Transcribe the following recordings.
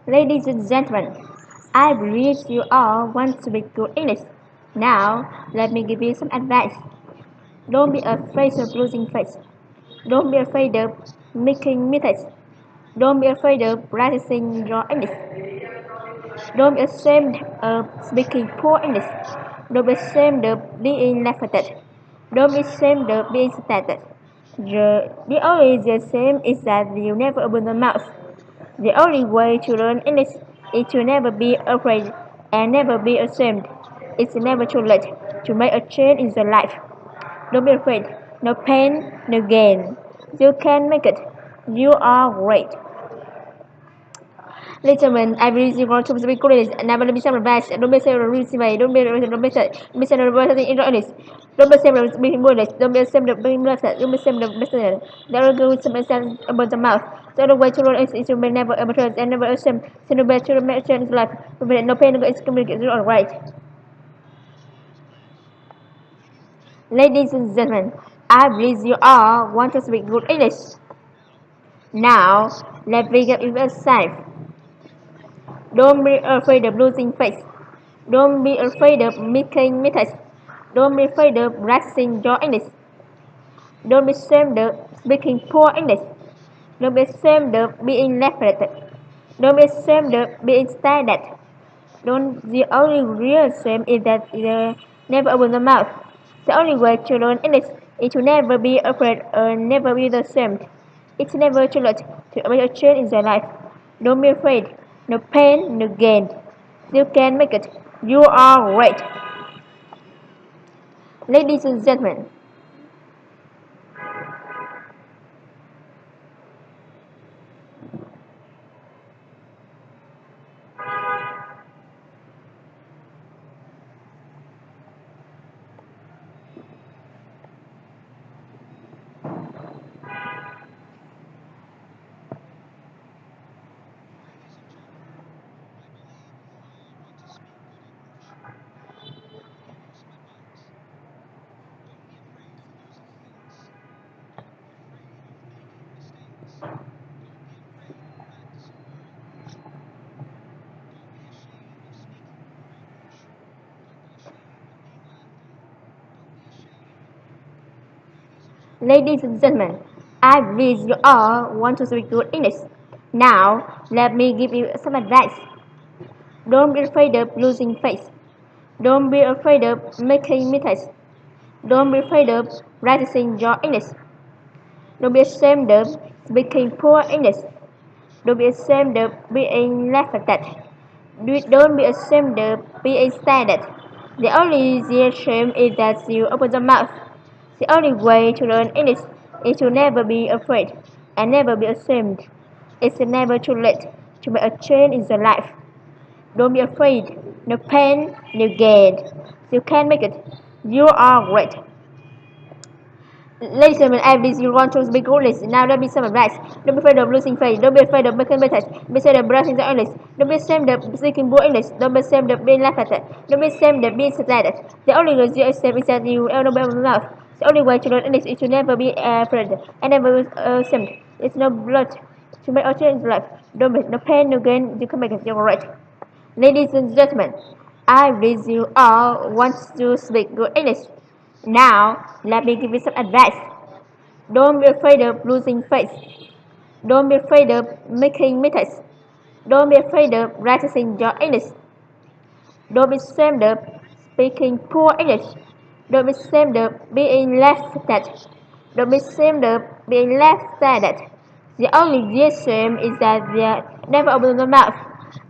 Ladies and gentlemen, I believe you all want to speak good English. Now, let me give you some advice. Don't be afraid of losing face. Don't be afraid of making mistakes. Don't be afraid of practicing your English. Don't be ashamed of speaking poor English. Don't be ashamed of being laughed at. Don't be ashamed of being stated. The only the same is that you never open the mouth. The only way to learn English is to never be afraid and never be ashamed. It's never too late to make a change in your life. Don't be afraid. No pain, no gain. You can make it. You are great. Gentlemen, I believe you want to speak English and never be some advice. Don't be afraid of losing weight. Don't be afraid of in English. Don't be afraid of speaking English. Don't be afraid of being left. Don't be afraid of listening. There are good some sense about the mouth. So the way to learn is to be never amateur and never ashamed. So the way to make change in life. No pain, no gain. It's communicate. You're all right. Ladies and gentlemen, I believe you all want to speak good English. Now, let's begin with a sign. Don't be afraid of losing face. Don't be afraid of making mistakes. Don't be afraid of practicing your English. Don't be ashamed of speaking poor English. Don't be ashamed of being laughed at. Don't be ashamed of being stared at. Don't. The only real shame is that you never open the mouth. The only way to learn English is to never be afraid or never be ashamed. It's never too late to make a change in your life. Don't be afraid. No pain, no gain. You can make it. You are great. Ladies and gentlemen, ladies and gentlemen, I wish you all want to speak good English. Now, let me give you some advice. Don't be afraid of losing face. Don't be afraid of making mistakes. Don't be afraid of practicing your English. Don't be ashamed of speaking poor English. Don't be ashamed of being laughed at. Don't be ashamed of being stared at. The only real shame is that you open your mouth. The only way to learn English is to never be afraid and never be ashamed. It's never too late to make a change in your life. Don't be afraid. No pain, no gain. You can make it. You are great. Ladies and gentlemen, I believe you want to speak English. Now let me some advice. Don't be afraid of losing face. Don't be afraid of making mistakes. Don't be afraid of brushing the English. Don't be ashamed of speaking poor English. Don't be ashamed of being laughed at. Don't be ashamed of being stared at. The only way you accept is that you ever be able to mouth. The only way to learn English is to never be afraid and never be ashamed. It's no blood to make a change in life. Don't be no pain, no gain. You can make it. You're right. Ladies and gentlemen, I believe you all want to speak good English. Now, let me give you some advice. Don't be afraid of losing face. Don't be afraid of making mistakes. Don't be afraid of practicing your English. Don't be ashamed of speaking poor English. Don't be ashamed of being laughed at. Don't be ashamed of being laughed at. The only real shame is that they never open their mouth.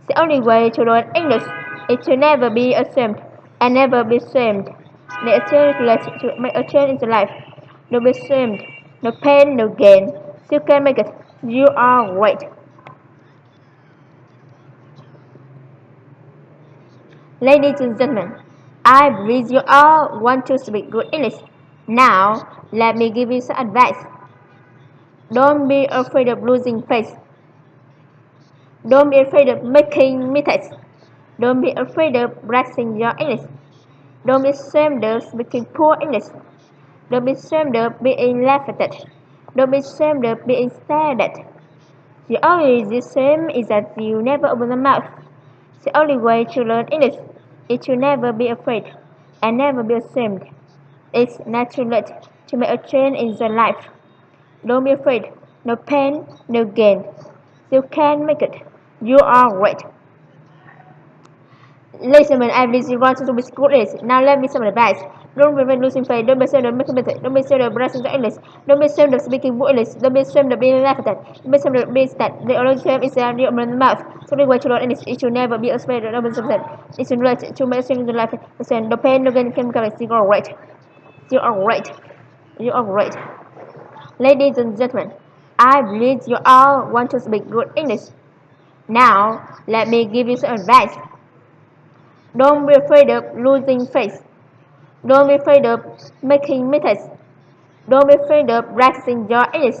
The only way to learn English is to never be ashamed and never be ashamed. Make a change to make a change in your life. Don't be ashamed. No pain, no gain. You can make it. You are great. Ladies and gentlemen, I believe you all want to speak good English. Now, let me give you some advice. Don't be afraid of losing face. Don't be afraid of making mistakes. Don't be afraid of practicing your English. Don't be ashamed of speaking poor English. Don't be ashamed of being laughed at. Don't be ashamed of being stared at. The only same is that you never open the mouth. The only way to learn English is to never be afraid and never be ashamed. It's natural to make a change in your life. Don't be afraid. No pain, no gain. You can make it. You are right. Listen, I believe you want to be good at it. Now let me some advice. Don't prevent losing faith. Don't be ashamed of making mistakes. Don't be ashamed of brushing the English. Don't be ashamed of speaking good English. Don't be ashamed of being laughed at. Don't be ashamed of being sad. The only shame is that you open the mouth. So the way to learn English is to never be afraid of open something. It's to learn to make change in life. Listen, no pain, no gain can come. You are right. You are right. You are right. Ladies and gentlemen, I believe you all want to speak good English. Now, let me give you some advice. Don't be afraid of losing face. Don't be afraid of making mistakes. Don't be afraid of practicing your English.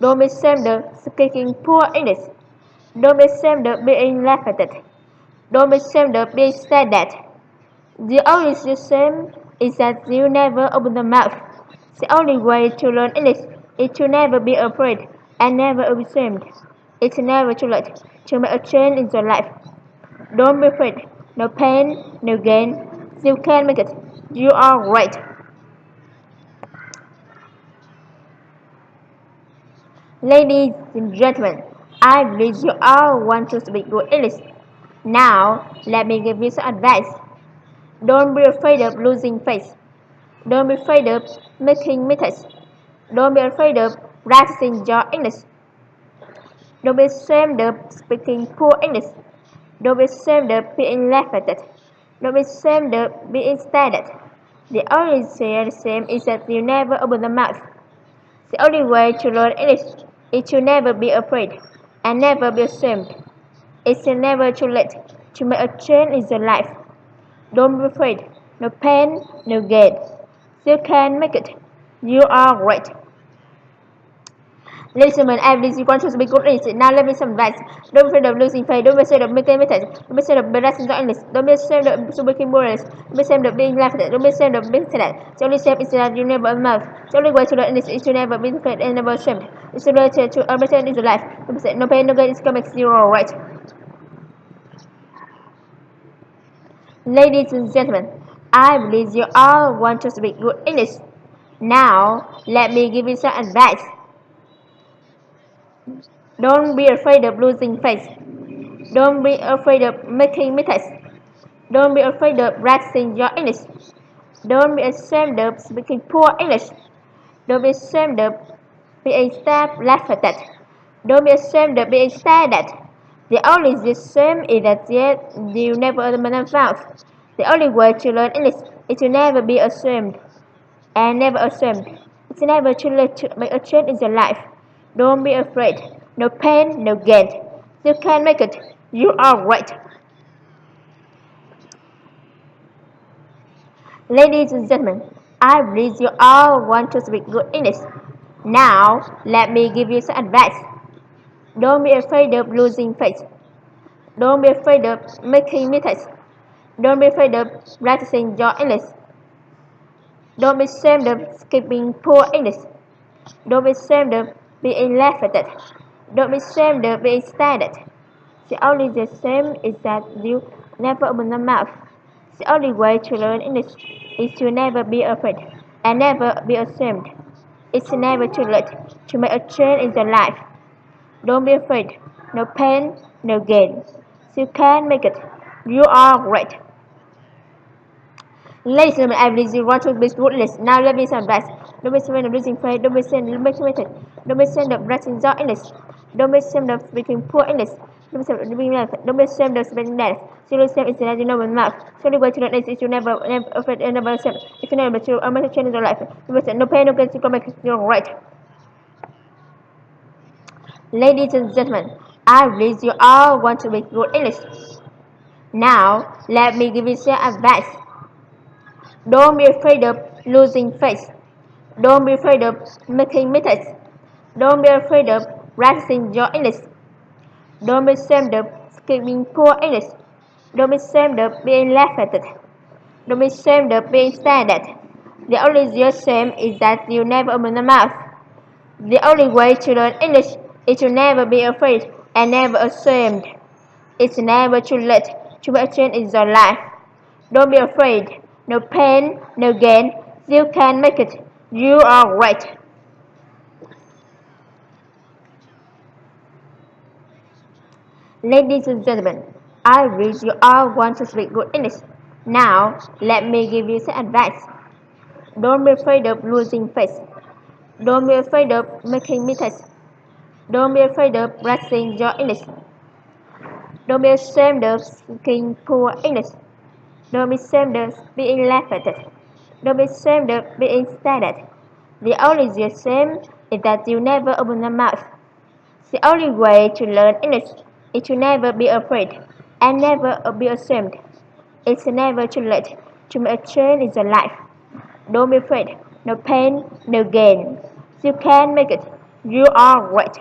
Don't be ashamed of speaking poor English. Don't be ashamed of being laughed at. Don't be ashamed of being said that. The only shame is that you never open the mouth. The only way to learn English is to never be afraid and never be ashamed. It's never too late to make a change in your life. Don't be afraid. No pain, no gain. You can make it. You are right. Ladies and gentlemen, I believe you all want to speak good English. Now, let me give you some advice. Don't be afraid of losing face. Don't be afraid of making mistakes. Don't be afraid of practicing your English. Don't be ashamed of speaking poor English. Don't be ashamed of being laughed at. Don't be ashamed of being stared at. The only shame is that you never open the mouth. The only way to learn English is to never be afraid and never be ashamed. It's never too late to make a change in your life. Don't be afraid. No pain, no gain. You can make it. You are right. Ladies and gentlemen, I believe you want to speak good English. Now let me some advice. Don't be afraid of losing faith. Don't be afraid of making mistakes. Don't be afraid of embarrassing your English. Don't be ashamed of speaking words. Don't be ashamed of being laughed at. Don't be ashamed of being sad. The only shame is that you never mouth. The only way to learn English is to never be afraid and never ashamed. It's to learn to understand in your life. Don't be sad. No pain, no gain. It's going to make you all right. Ladies and gentlemen, I believe you all want to speak good English. Now, let me give you some advice. Don't be afraid of losing face. Don't be afraid of making mistakes. Don't be afraid of practicing your English. Don't be ashamed of speaking poor English. Don't be ashamed of being laughed at. Don't be ashamed of being stared at. The only shame is that you never open your mouth. The only way to learn English is to never be ashamed and never ashamed. It's never too late to make a change in your life. Don't be afraid. No pain, no gain. You can make it. You are right. Ladies and gentlemen, I believe you all want to speak good English. Now, let me give you some advice. Don't be afraid of losing face. Don't be afraid of making mistakes. Don't be afraid of practicing your English. Don't be ashamed of speaking poor English. Don't be ashamed of being laughed at. Don't be ashamed of being stared at. The only shame is that you never open your mouth. The only way to learn English is to never be afraid and never be ashamed. It's never too late to make a change in your life. Don't be afraid. No pain, no gain. You can make it. You are right. Ladies and gentlemen, I believe you want to be rootless. Now let me some advice. Don't be ashamed of losing faith. Don't be ashamed of making mistakes. Don't be ashamed of writing your English. Don't be ashamed of speaking poor English. Don't be ashamed of being laughed at. Don't be ashamed of spending that. So the same is that you know with mouth. So the way to learn is you never afraid and never ashamed. If you never to make a change in your life. No pain, no gain, you can make it. You're right. Ladies and gentlemen, I believe you all want to make good English. Now let me give you some advice. Don't be afraid of losing face. Don't be afraid of making mistakes. Don't be afraid of practicing your English. Don't be ashamed of speaking poor English. Don't be ashamed of being laughed at. Don't be ashamed of being stared at. The only shame is that you never open your mouth. The only way to learn English It should never be afraid and never ashamed. It's never too late to make a change in your life. Don't be afraid. No pain, no gain. You can make it. You are right. Ladies and gentlemen, I read you all want to speak good English. Now, let me give you some advice. Don't be afraid of losing face. Don't be afraid of making mistakes. Don't be afraid of practicing your English. Don't be ashamed of speaking poor English. Don't be ashamed of being laughed at. Don't be ashamed of being stared at. The only shame is that you never open your mouth. The only way to learn English is to never be afraid and never be ashamed. It's never too late to make a change in your life. Don't be afraid. No pain, no gain. You can make it. You are right.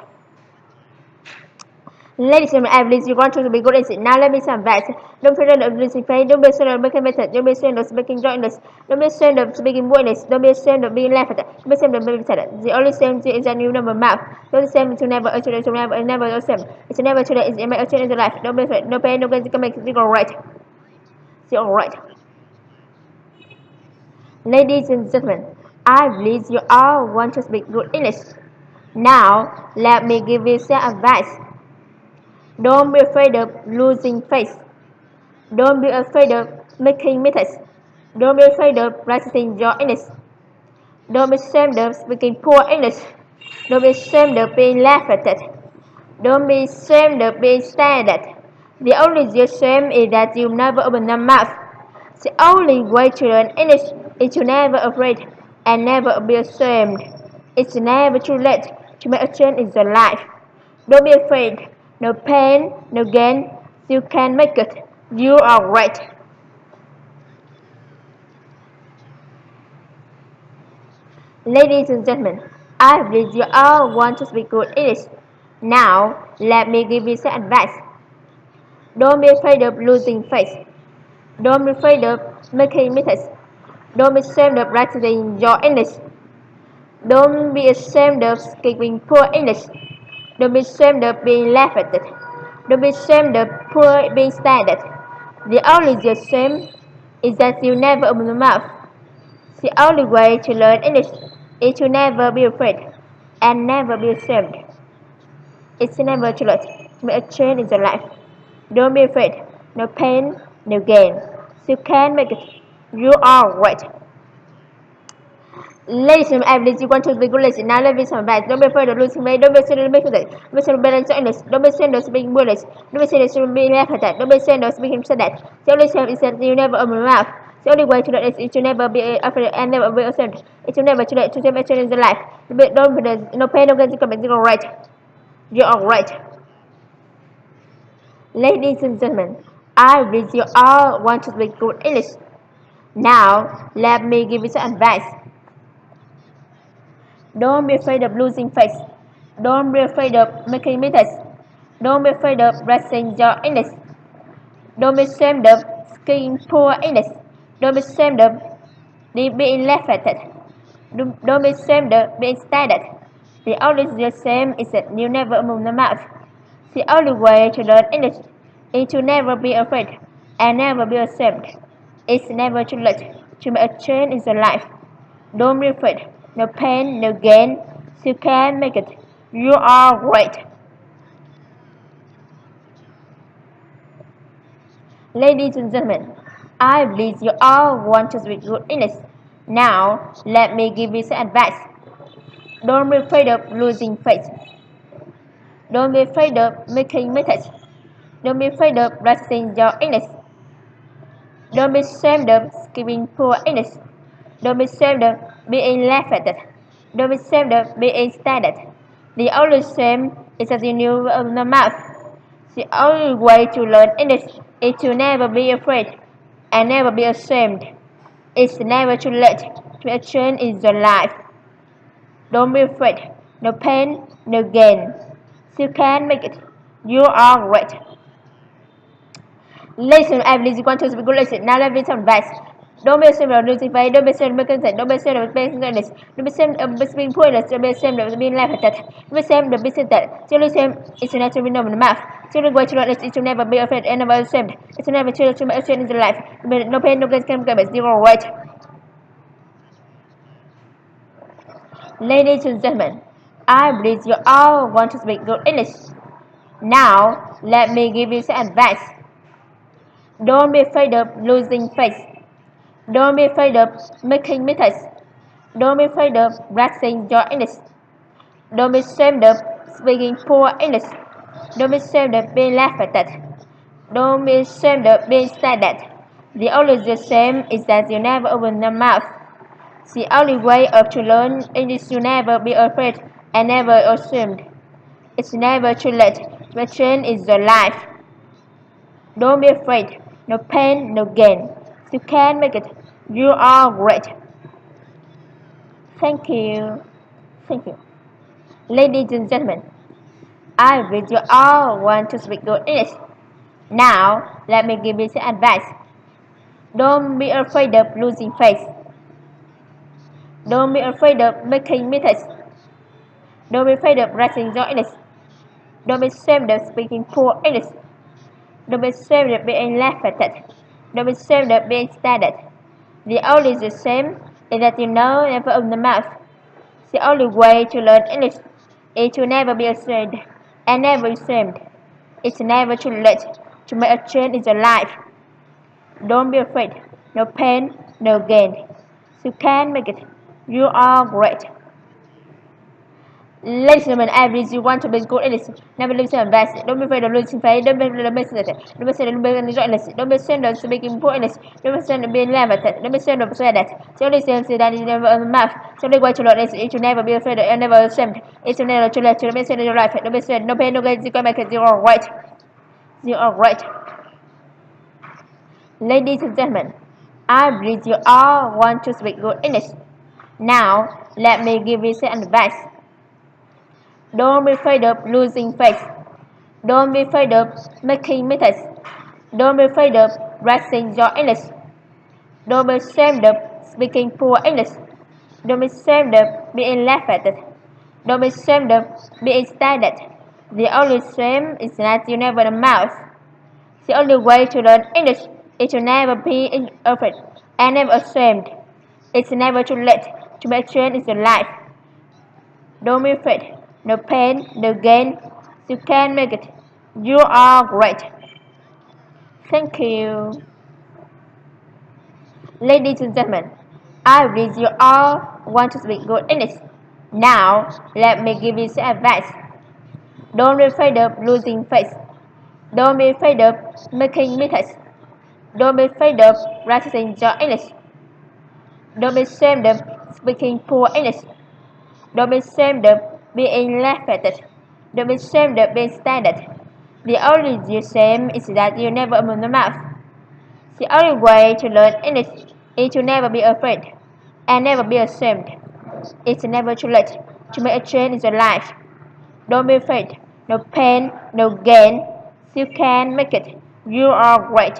Ladies and gentlemen, I believe you want to be good at it. Now let me some advice. Don't forget of losing faith. Don't be ashamed of making mistakes. Don't be ashamed of speaking joyless. Don't be ashamed of speaking boldness. Don't be ashamed of being laughed at. Don't be ashamed of being sad. The only shame is that you never mouth. Don't be ashamed to never ashamed to never ashamed. It's never too late. It's never a change in your life. Don't be afraid. No pain, no gain. You can make it. You're right. You're right. Ladies and gentlemen, I believe you all want to speak good English. Now let me give you some advice. Don't be afraid of losing face. Don't be afraid of making mistakes. Don't be afraid of practicing your English. Don't be ashamed of speaking poor English. Don't be ashamed of being laughed at. Don't be ashamed of being stared at. The only shame is that you never open your mouth. The only way to learn English is to never afraid and never be ashamed. It's never too late to make a change in your life. Don't be afraid. No pain, no gain. You can make it. You are right. Ladies and gentlemen, I believe you all want to speak good English. Now, let me give you some advice. Don't be afraid of losing face. Don't be afraid of making mistakes. Don't be ashamed of practicing your English. Don't be ashamed of speaking poor English. Don't be ashamed of being laughed at. Don't be ashamed of being stared at. The only shame is that you never open your mouth. The only way to learn English is to never be afraid and never be ashamed. It's never too late to make a change in your life. Don't be afraid. No pain, no gain. You can make it. You are right. Ladies and gentlemen, I believe you want to be good lesson. Now let me some advice. Don't be afraid of losing weight. Don't be afraid of making it. Don't be afraid of balance your English. Don't be ashamed of speaking English. Don't be ashamed of being laughed at. Don't be ashamed of speaking said that. The only shame is that you never open your mouth. The only way to learn is to never be afraid and never be ashamed. It's never too late to take action in your life. Don't be no pain, no gain. You can make it all right. You are right. Ladies and gentlemen, I believe you all want to speak good English. Now let me give you some advice. Don't be afraid of losing face. Don't be afraid of making mistakes. Don't be afraid of practicing your English. Don't be ashamed of speaking poor English. Don't be ashamed of being laughed at. Don't be ashamed of being stared at. The only shame is that you never open your mouth. The only way to learn English is to never be afraid and never be ashamed. It's never too late to make a change in your life. Don't be afraid. No pain, no gain. You can make it. You are right. Ladies and gentlemen, I believe you all want to speak good English. Now, let me give you some advice. Don't be afraid of losing face. Don't be afraid of making mistakes. Don't be afraid of practicing your English. Don't be ashamed of speaking poor English. Don't be ashamed of being laughed at. Don't be ashamed of being stared at. The only shame is that you knew of the mouth. The only way to learn English is to never be afraid and never be ashamed. It's never too late to make a change in your life. Don't be afraid. No pain, no gain. You can make it. You are right. Listen, I believe you want to speak good lesson. Now let me some advice. Don't be ashamed of losing faith. Don't be ashamed of being Don't be ashamed of being honest. Don't be ashamed of being pointless. Don't be ashamed of being laughed at. Don't be ashamed of being that. Truly shame is not to be known in the mouth. Truly great to learn is to never be afraid and never ashamed. It's to never truly to be ashamed in the life. No pain, no gain can come. You're all right. Ladies and gentlemen, I believe you all want to speak good English. Now, let me give you some advice. Don't be afraid of losing face. Don't be afraid of making mistakes. Don't be afraid of practicing your English. Don't be ashamed of speaking poor English. Don't be ashamed of being laughed at. Don't be ashamed of being stared at. The only shame is that you never open your mouth. The only way to learn is to never be afraid and never ashamed. It's never too late. The change is your life. Don't be afraid. No pain, no gain. You can make it. You are great. Thank you. Thank you. Ladies and gentlemen, I wish you all want to speak good English. Now, let me give you some advice. Don't be afraid of losing face. Don't be afraid of making mistakes. Don't be afraid of practicing your English. Don't be ashamed of speaking poor English. Don't be ashamed of being laughed at. Don't be ashamed of being stared at. The only shame is that you know never open the mouth. The only way to learn English is to never be ashamed and never ashamed. It's never too late to make a change in your life. Don't be afraid. No pain, no gain. You can make it. You are great. Ladies and gentlemen, I believe you want to be good English. Never lose your best. Don't be afraid of losing faith. Don't be afraid of missing it. Don't be afraid of being English. Don't be ashamed of speaking poor English. Don't be ashamed of being laughed at. Don't be ashamed of saying that. The only thing is that you never open the mouth. The only way to learn is to never be afraid and never ashamed. It's to never to let you be ashamed in your life. Don't be ashamed. No pain, no gain. You can make it. You are right. You are right. Ladies and gentlemen, I believe you all want to speak good English. Now, let me give you some advice. Don't be afraid of losing face. Don't be afraid of making mistakes. Don't be afraid of practicing your English. Don't be ashamed of speaking poor English. Don't be ashamed of being laughed at. Don't be ashamed of being stared at. The only shame is that you never open the mouth. The only way to learn English is to never be afraid and never ashamed. It's never too late to make change in your life. Don't be afraid. No pain, no gain. You can make it. You are great. Thank you. Ladies and gentlemen, I believe you all want to speak good English. Now, let me give you some advice. Don't be afraid of losing face. Don't be afraid of making mistakes. Don't be afraid of practicing your English. Don't be ashamed of speaking poor English. Don't be ashamed of being laughed at. Don't be ashamed of being stared at. The only shame is that you never open the mouth. The only way to learn English is to never be afraid and never be ashamed. It's never too late to make a change in your life. Don't be afraid. No pain, no gain. You can make it. You are great.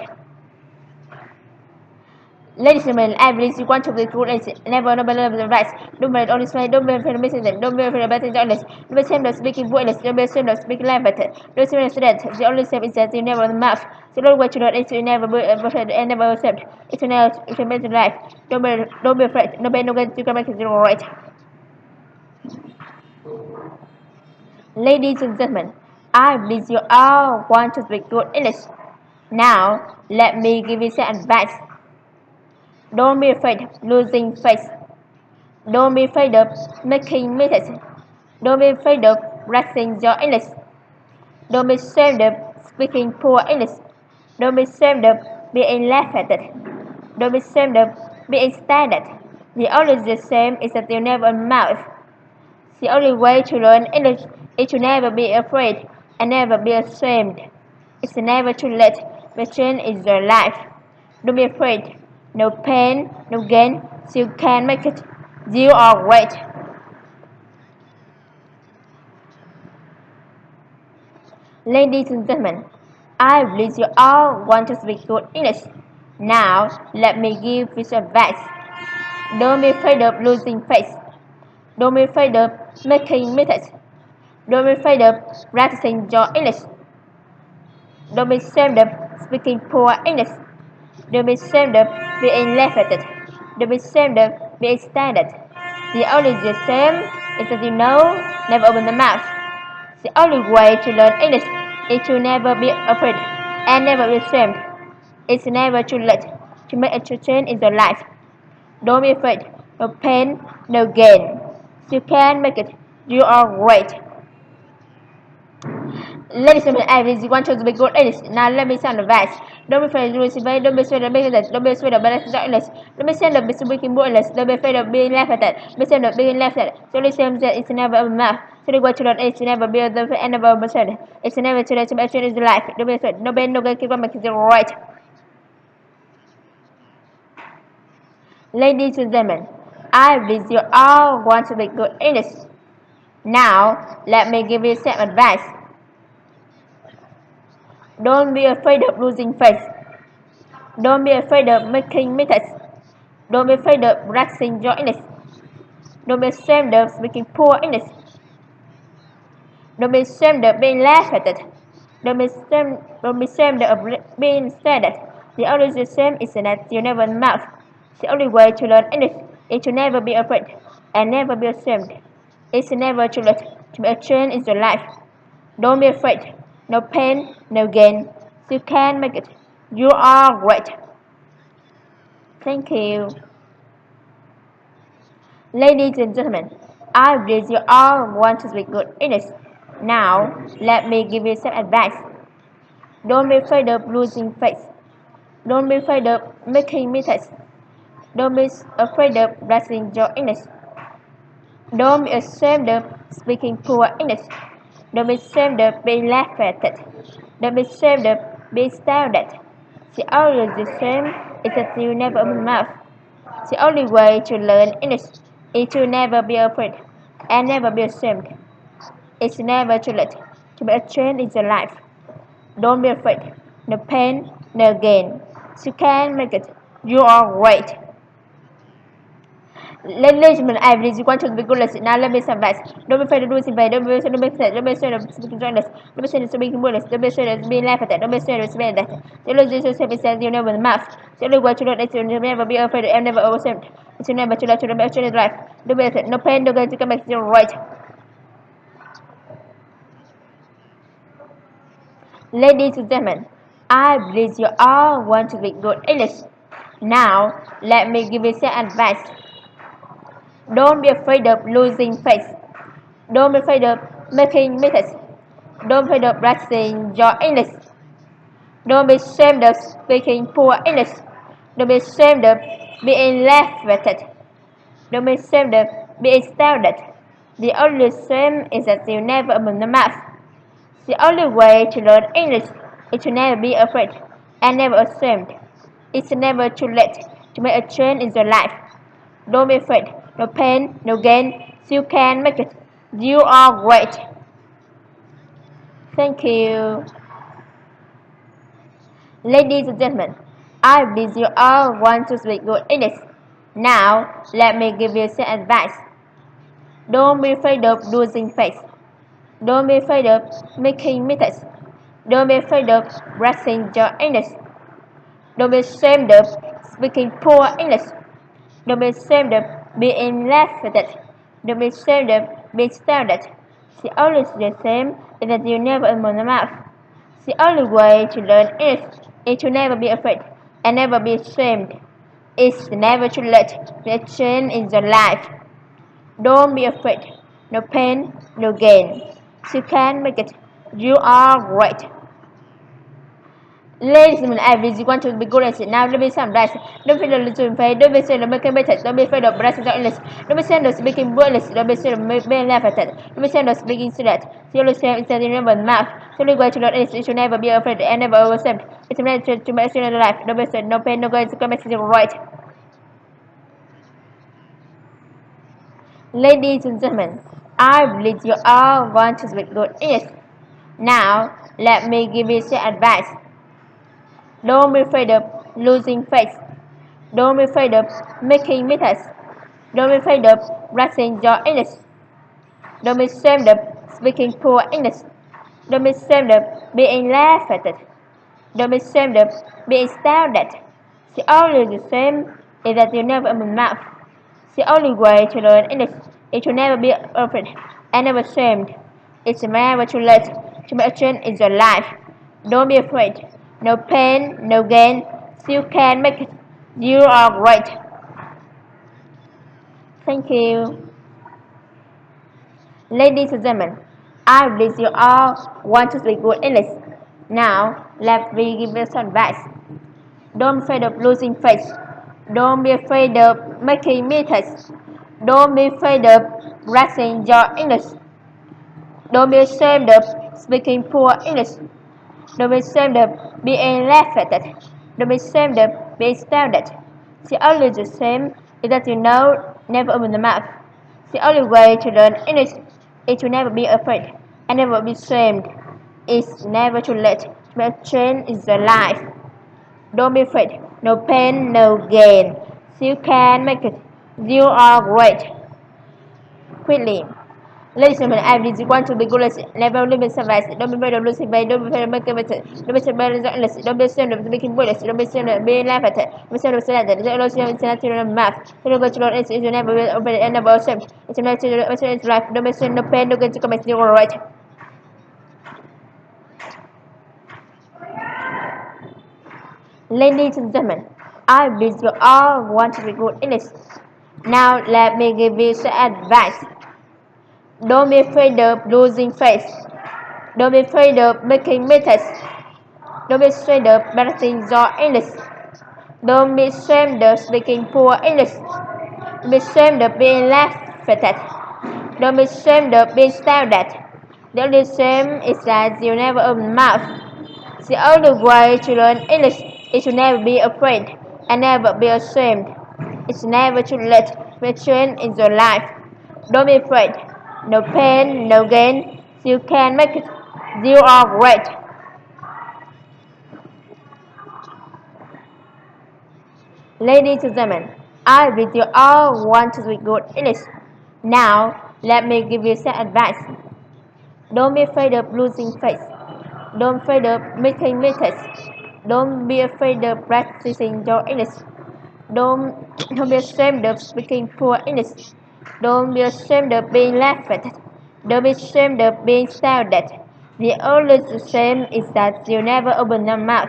Ladies and gentlemen, I believe you want to be good and never believe the rights. Don't be only smile, don't be afraid of missing them, don't be afraid of being honest, don't be ashamed of speaking pointless, don't be ashamed of speaking life better, don't be ashamed of students. The only shame is that you never the mouth. The only way to learn is to never be afraid and never accept. It's an else, it's a better life. Don't be afraid, no pain, no gain, you can make it zero right. Ladies and gentlemen, I believe you all want to speak good English. Now, let me give you some advice. Don't be afraid of losing face. Don't be afraid of making mistakes. Don't be afraid of practicing your English. Don't be ashamed of speaking poor English. Don't be ashamed of being laughed at. Don't be ashamed of being stared at. The only shame is that you never mouth. The only way to learn English is to never be afraid and never be ashamed. It's never too late. The change is your life. Don't be afraid. No pain, no gain. You can make it. You are great. Ladies and gentlemen, I believe you all want to speak good English. Now, let me give you some advice. Don't be afraid of losing face. Don't be afraid of making mistakes. Don't be afraid of practicing your English. Don't be ashamed of speaking poor English. Don't be ashamed of being left-handed. Don't be ashamed of being standard. The only shame is that you know, never open the mouth. The only way to learn English is to never be afraid and never be ashamed. It's never too late to make a change in your life. Don't be afraid. No pain, no gain. You can make it. You are great. Ladies and gentlemen, you want to be good English. Now let me sound advice. Don't be afraid of losing weight. Don't be afraid of being English. Don't be afraid of balancing English. Don't be afraid of speaking good English. Don't be afraid of being laughed at. Don't be afraid of being laughed at. So listen that it's never enough. So the way to learn is never be the end of a person. It's never too late to make change in life. Don't be afraid. No pain, no gain. Keep on making it right. Ladies and gentlemen, I believe you all want to be good English. Now, let me give you some advice. Don't be afraid of losing face. Don't be afraid of making mistakes. Don't be afraid of practicing your English. Don't be ashamed of speaking poor English. Don't be ashamed of being laughed at. Don't be ashamed of being standard. The only shame is that you never mouth. The only way to learn English is to never be afraid and never be ashamed. It's never too late to make a change in your life. Don't be afraid. No pain, no gain. You can make it. You are great. Thank you. Ladies and gentlemen, I believe you all want to speak good English. Now, let me give you some advice. Don't be afraid of losing face. Don't be afraid of making mistakes. Don't be afraid of practicing your English. Don't be ashamed of speaking poor English. Don't be ashamed of being laughed at. Don't be ashamed of being stared at. The only shame is that you never open your mouth. The only way to learn English is to never be afraid and never be ashamed. It's never too late to make a change in your life. Don't be afraid. No pain, no gain. You can make it. You are great. Ladies and gentlemen, I believe you want to be good lesson. Now let me summarize. Don't be afraid of losing weight. Don't be afraid of being sad. Don't be afraid of speaking joyless. Don't be afraid of speaking words. Don't be afraid of being laughed at. Don't be afraid of speaking that. The Lord Jesus says you never mouth. The only way to learn is to never be afraid and never overwhelmed. It's never too late to make a change in life. Don't be afraid. No pain, no gain. You can make it right. Ladies and gentlemen, I believe you all want to be good English. Now, let me give you some advice. Don't be afraid of losing face. Don't be afraid of making mistakes. Don't be afraid of practicing your English. Don't be ashamed of speaking poor English. Don't be ashamed of being laughed at. Don't be ashamed of being stared at. The only shame is that you never open the mouth. The only way to learn English is to never be afraid and never ashamed. It's never too late to make a change in your life. Don't be afraid. No pain, no gain. You can make it. You are great. Thank you. Ladies and gentlemen, I believe you all want to speak good English. Now, let me give you some advice. Don't be afraid of losing face. Don't be afraid of making mistakes. Don't be afraid of practicing your English. Don't be ashamed of speaking poor English. Don't be ashamed of being laughed at. Don't be ashamed of being stared at. The only shame is that you never open your mouth. The only way to learn English is to never be afraid and never be ashamed. It's never too late to change in your life. Don't be afraid. No pain, no gain. You can make it. You are great. Ladies and gentlemen, I really want to be good at it. Now let me summarize. Don't be afraid of losing face. Don't be afraid of making mistakes. Don't be afraid of practicing your English. Don't be afraid of speaking words. Don't be afraid of being laughed at. Don't be afraid of speaking straight. The only shame is that you never mouth. The only way to learn English is to never be afraid and never overwhelmed. It's never to make a life. Don't be afraid. No pain, no gain. You can make it right. Ladies and gentlemen, I believe you all want to speak good English. Now, let me give you some advice. Don't be afraid of losing face. Don't be afraid of making mistakes. Don't be afraid of practicing your English. Don't be ashamed of speaking poor English. Don't be ashamed of being laughed at. Don't be ashamed of being stared at. The only shame is that you never open mouth. The only way to learn English is to never be afraid and never ashamed. It's never too late to make a change in your life. Don't be afraid. No pain, no gain. You can make it. You are great. Thank you. Ladies and gentlemen, I believe you all want to speak good English. Now, let me give you some advice. Don't be afraid of losing face. Don't be afraid of making mistakes. Don't be afraid of practicing your English. Don't be ashamed of speaking poor English. Don't be ashamed of being laughed at. Don't be ashamed of being stared at. The only shame is that you know never open the mouth. The only way to learn English is to never be afraid and never be ashamed. It's never too late to make a change in your life. Don't be afraid. No pain, no gain. You can make it. You are great. Quickly. Ladies and gentlemen, I really want to be good. Never limit service. Don't be afraid of losing weight. Don't be afraid of making mistakes. Don't be afraid of illness. Don't be ashamed of making bullets. Don't be ashamed of being laughed at. Don't be ashamed of saying that. Don't lose your insanity in math. Don't go to Lord. It's never will open and never ashamed. It's never to life. Don't be ashamed. No pain. Don't get to commit. You are right. Ladies and gentlemen, I wish you all want to be good English. Now let me give you some advice. Don't be afraid of losing face. Don't be afraid of making mistakes. Don't be afraid of practicing your English. Don't be ashamed of speaking poor English. Don't be ashamed of being laughed at. Don't be ashamed of being stared at. The only shame is that you never open mouth. The only way to learn English is to never be afraid and never be ashamed. It's never too late to change in your life. Don't be afraid. No pain, no gain. You can make it. You are great. Ladies and gentlemen, I wish you all want to speak good English. Now, let me give you some advice. Don't be afraid of losing face. Don't be afraid of making mistakes. Don't be afraid of practicing your English. Don't be ashamed of speaking poor English. Don't be ashamed of being laughed at. Don't be ashamed of being stared at. The only shame is that you never open your mouth.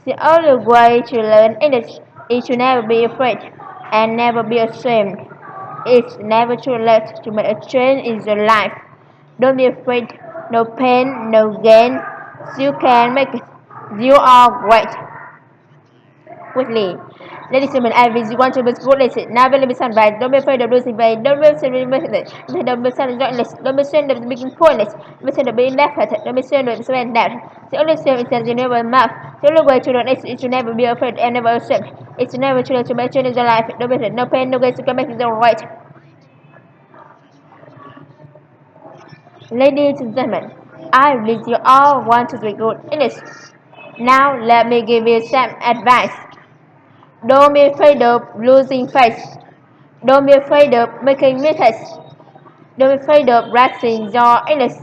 The only way to learn English is to never be afraid and never be ashamed. It's never too late to make a change in your life. Don't be afraid. No pain, no gain. You can make it. You are great. Quickly. Ladies and gentlemen, I wish you want to be good lesson. Now will be sunrise. Don't be afraid of losing weight. Don't be afraid of making it. Don't be afraid of joyless. Don't be ashamed of being pointless. Don't be ashamed of being laughed at. Don't be ashamed of being down. The only shame is that you never mouth. The only way to learn is to never be afraid and never ashamed. It's never too late to make change in your life. Don't be afraid. No pain, no gain. You can make it all right. Ladies and gentlemen, I wish you all want to be good English. Now let me give you some advice. Don't be afraid of losing face. Don't be afraid of making mistakes. Don't be afraid of practicing your English.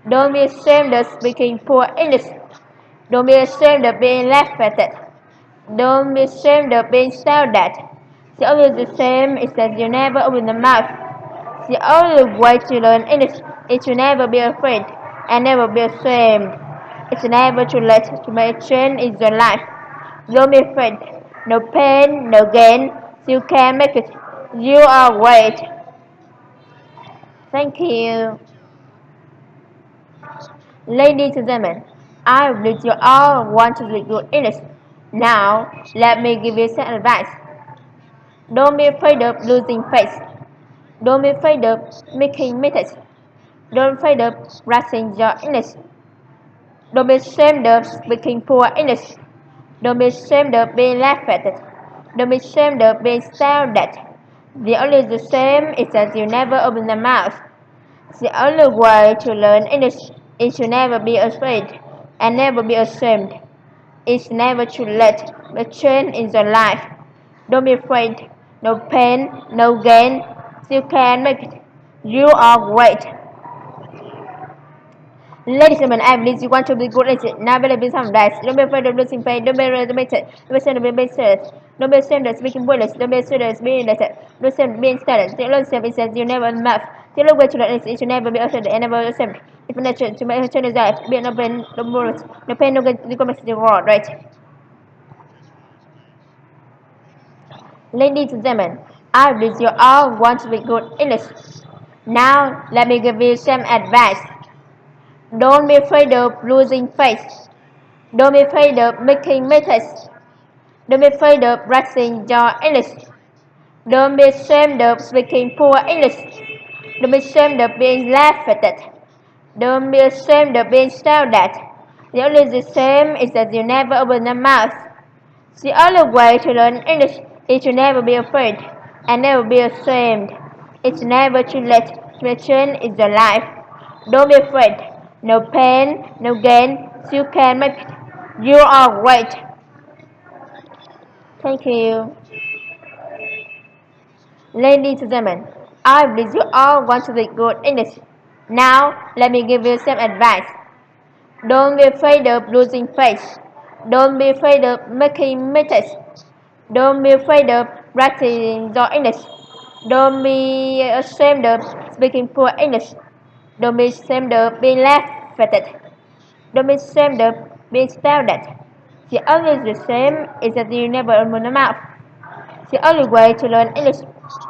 Don't be ashamed of speaking poor English. Don't be ashamed of being laughed at. Don't be ashamed of being stared at. The only shame is that you never open the mouth. The only way to learn English is to never be afraid and never be ashamed. It's never too late to make a change in your life. Don't be afraid. No pain, no gain. You can make it. You are great. Thank you. Ladies and gentlemen, I wish you all want to speak good English. Now, let me give you some advice. Don't be afraid of losing face. Don't be afraid of making mistakes. Don't be afraid of practicing your English. Don't be ashamed of speaking poor English. Don't be ashamed of being laughed at. Don't be ashamed of being stared at. The only shame is that you never open the mouth. The only way to learn English is to never be afraid and never be ashamed. It's never too late. The change in your life. Don't be afraid. No pain, no gain. You can make it. You are great. Ladies and gentlemen, I believe you want to be good at it. Now better be some dice. Don't be afraid of losing pain. Don't be afraid of being Don't be afraid of being serious. Don't be ashamed of speaking bullets. Don't be ashamed of being letter. Don't be ashamed of being started. The Lord said, it says you never enough. The Lord wait to learn it should never be ashamed and never ashamed. If not to make a change life, be no pain, no bullets, no pain, no good, you come to the world, right? Ladies and gentlemen, I believe you all want to be good English. Now, let me give you some advice. Don't be afraid of losing face. Don't be afraid of making mistakes. Don't be afraid of practicing your English. Don't be ashamed of speaking poor English. Don't be ashamed of being laughed at. Don't be ashamed of being stared at. The only shame is that you never open your mouth. The only way to learn English is to never be afraid and never be ashamed. It's never too late to change in your life. Don't be afraid. No pain, no gain. You can make it. You are great. Thank you. Ladies and gentlemen, I believe you all want to be good English. Now, let me give you some advice. Don't be afraid of losing face. Don't be afraid of making mistakes. Don't be afraid of practicing your English. Don't be ashamed of speaking poor English. Don't be ashamed of being laughed at. Don't be ashamed of being stared at. The only shame is that you never open your mouth. The only way to learn English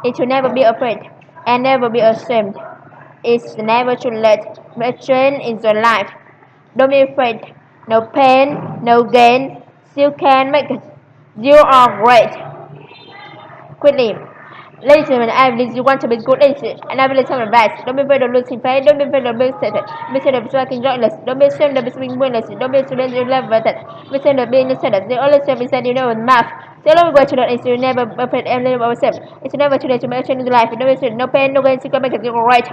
is to never be afraid and never be ashamed. It's never too late to a change in your life. Don't be afraid. No pain, no gain. You can make it. You are great. Quickly. Ladies and gentlemen, I believe you want to be good at it, and I believe some advice. Don't be afraid of losing faith. Don't be afraid of being sad. Don't be afraid of speaking joyless. Don't be ashamed of being winless. Don't be ashamed of love with it. Don't be ashamed of being sad. The only shame is that you know in math. The only way to learn is to never be afraid and never ashamed. It's never too late to make a change in life. Don't be ashamed. No pain, no gain. You can make it. You're right.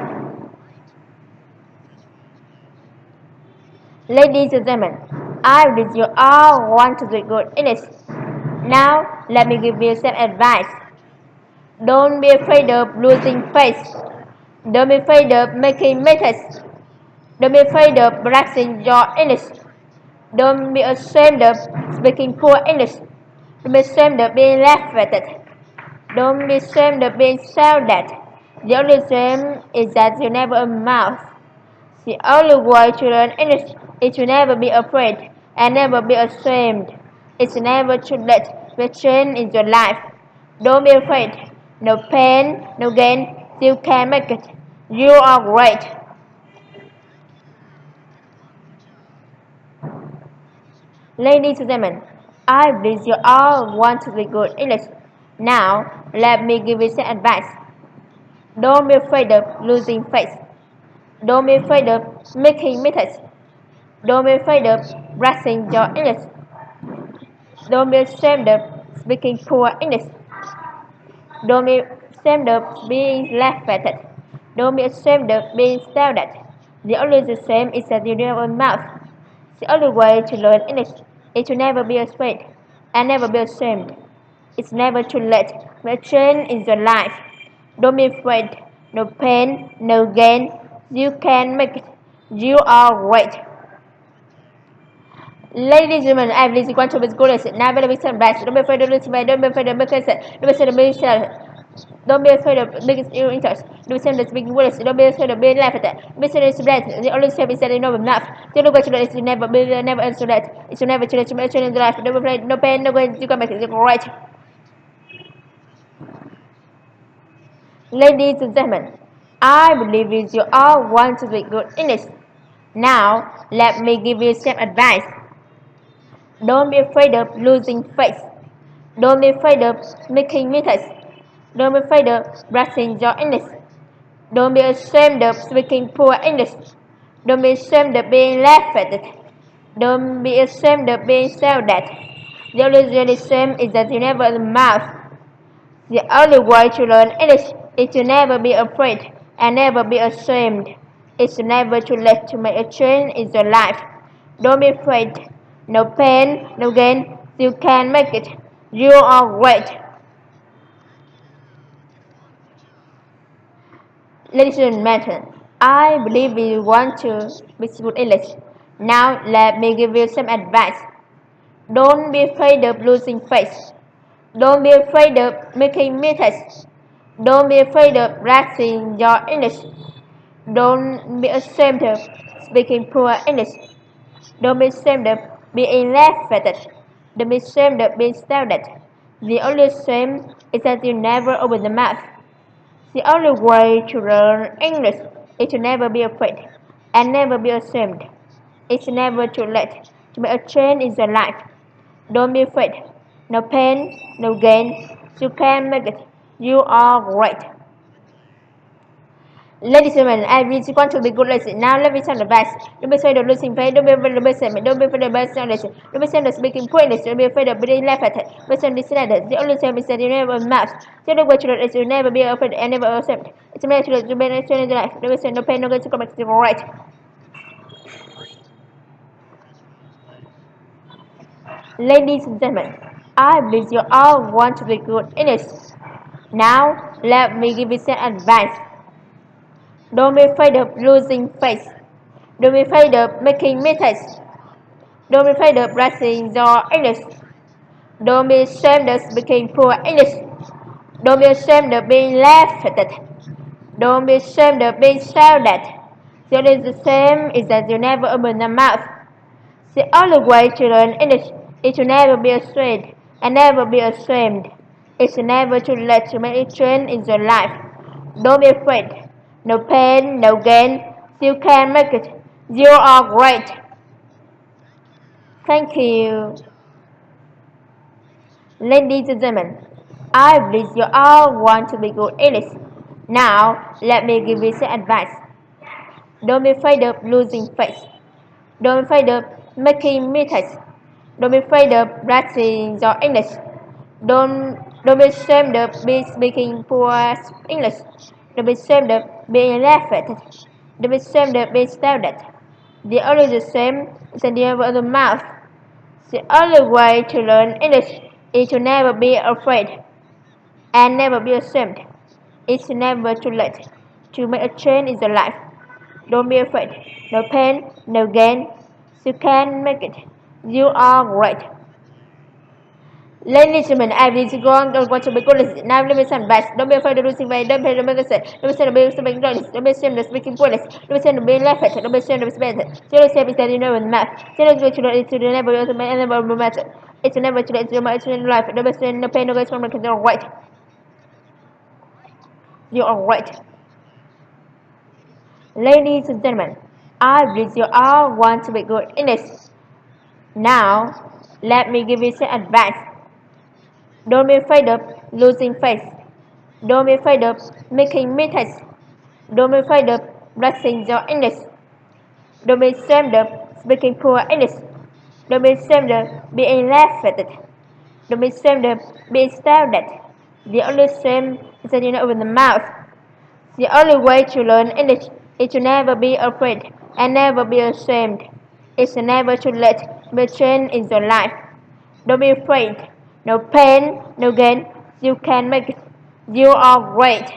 Ladies and gentlemen, I believe you all want to be good in it. Now, let me give you some advice. Don't be afraid of losing face. Don't be afraid of making mistakes. Don't be afraid of practicing your English. Don't be ashamed of speaking poor English. Don't be ashamed of being laughed at. Don't be ashamed of being shouted at. The only shame is that you never open mouth. The only way to learn English is to never be afraid and never be ashamed. It's never too late to change in your life. Don't be afraid. No pain, no gain. You can make it. You are great. Ladies and gentlemen, I believe you all want to be good English. Now, let me give you some advice. Don't be afraid of losing face. Don't be afraid of making mistakes. Don't be afraid of practicing your English. Don't be ashamed of speaking poor English. Don't be ashamed of being laughed at. Don't be ashamed of being stared at. The only shame is that you don't have a mouth. The only way to learn English is to never be afraid and never be ashamed. It's never too late to change in your life. Don't be afraid. No pain, no gain. You can make it. You are great. Ladies and gentlemen, I believe you want to be good at it. Now, better be some best. Don't be afraid of losing weight. Don't be afraid of making it. Don't be afraid of being sad. Don't be afraid of making your interest. Don't be afraid of speaking words. Don't be afraid of being laughed at. Don't be afraid of bad. The only step is that you know enough. The only way to learn is to never be never answer that. It's to never change in life. Don't be afraid. No pain, no gain. You can make it. You're right. Ladies and gentlemen, I believe you all want to be good in this. Now, let me give you some advice. Don't be afraid of losing face. Don't be afraid of making mistakes. Don't be afraid of practicing your English. Don't be ashamed of speaking poor English. Don't be ashamed of being laughed at. Don't be ashamed of being shouted at. The only really shame is that you never open mouth. The only way to learn English is to never be afraid and never be ashamed. It's never too late to make a change in your life. Don't be afraid. no pain, no gain. You can make it. You are great. Ladies and gentlemen, I believe you want to be good English. Now let me give you some advice. Don't be afraid of losing face. Don't be afraid of making mistakes. Don't be afraid of practicing your English. Don't be ashamed of speaking poor English. Don't be ashamed of being laughed at. Don't be ashamed of being stared at. The only shame is that you never open the mouth. The only way to learn English is to never be afraid and never be ashamed. It's never too late to make a change in your life. Don't be afraid. No pain, no gain. You can make it. You are great. Ladies and gentlemen, I really want to be good lesson. Now let me tell the best. Don't be afraid of losing faith. Don't be afraid of losing faith. Don't be afraid of losing lesson. Don't be afraid of speaking pointless. Don't be afraid of being laughed at. Don't be afraid of listening. The only time is that you never mouth. The only way to learn is to never be afraid and never accept. It's a matter to be a change in life. Don't be afraid. No pain, no gain. To come back to the right. Ladies and gentlemen, I believe you all want to be good in it. Now let me give you some advice. Don't be afraid of losing face. Don't be afraid of making mistakes. Don't be afraid of practicing your English. Don't be ashamed of speaking poor English. Don't be ashamed of being laughed at. Don't be ashamed of being shouted at. The only shame is that you never open your mouth. The only way to learn English is to never be afraid and never be ashamed. It's never too late to make a change in your life. Don't be afraid. No pain, no gain. You can make it. You are great. Thank you. Ladies and gentlemen, I believe you all want to be good English. Now, let me give you some advice. Don't be afraid of losing face. Don't be afraid of making mistakes. Don't be afraid of practicing your English. Don't be ashamed of speaking poor English. Don't be ashamed of being laughed at. Don't be ashamed of being stared at. The only shame is that you have the mouth. The only way to learn English is to never be afraid and never be ashamed. It's never too late to make a change in your life. Don't be afraid. No pain, no gain. You can make it. You are great. Ladies and gentlemen, I really want to be good. Now let me some advice. Don't be afraid of losing weight. Don't be afraid of making mistakes. Don't be afraid of being speaking English. Don't be ashamed of speaking poorly. Don't be ashamed of being laughed at. Don't be ashamed of speaking. Zero step is that you know in math. Zero is to never be and never be matter. It's never to let you much in life. Don't be ashamed no pain, no gain from making you right. You are right. Ladies and gentlemen, I believe you all want to be good in this. Now, let me give you some advice. Don't be afraid of losing face. Don't be afraid of making mistakes. Don't be afraid of practicing your English. Don't be ashamed of speaking poor English. Don't be ashamed of being laughed at. Don't be ashamed of being stared at. The only shame is that you don't open the mouth. The only way to learn English is to never be afraid and never be ashamed. It's never too late to change in your life. Don't be afraid. No pain, no gain. You can make it. You are great.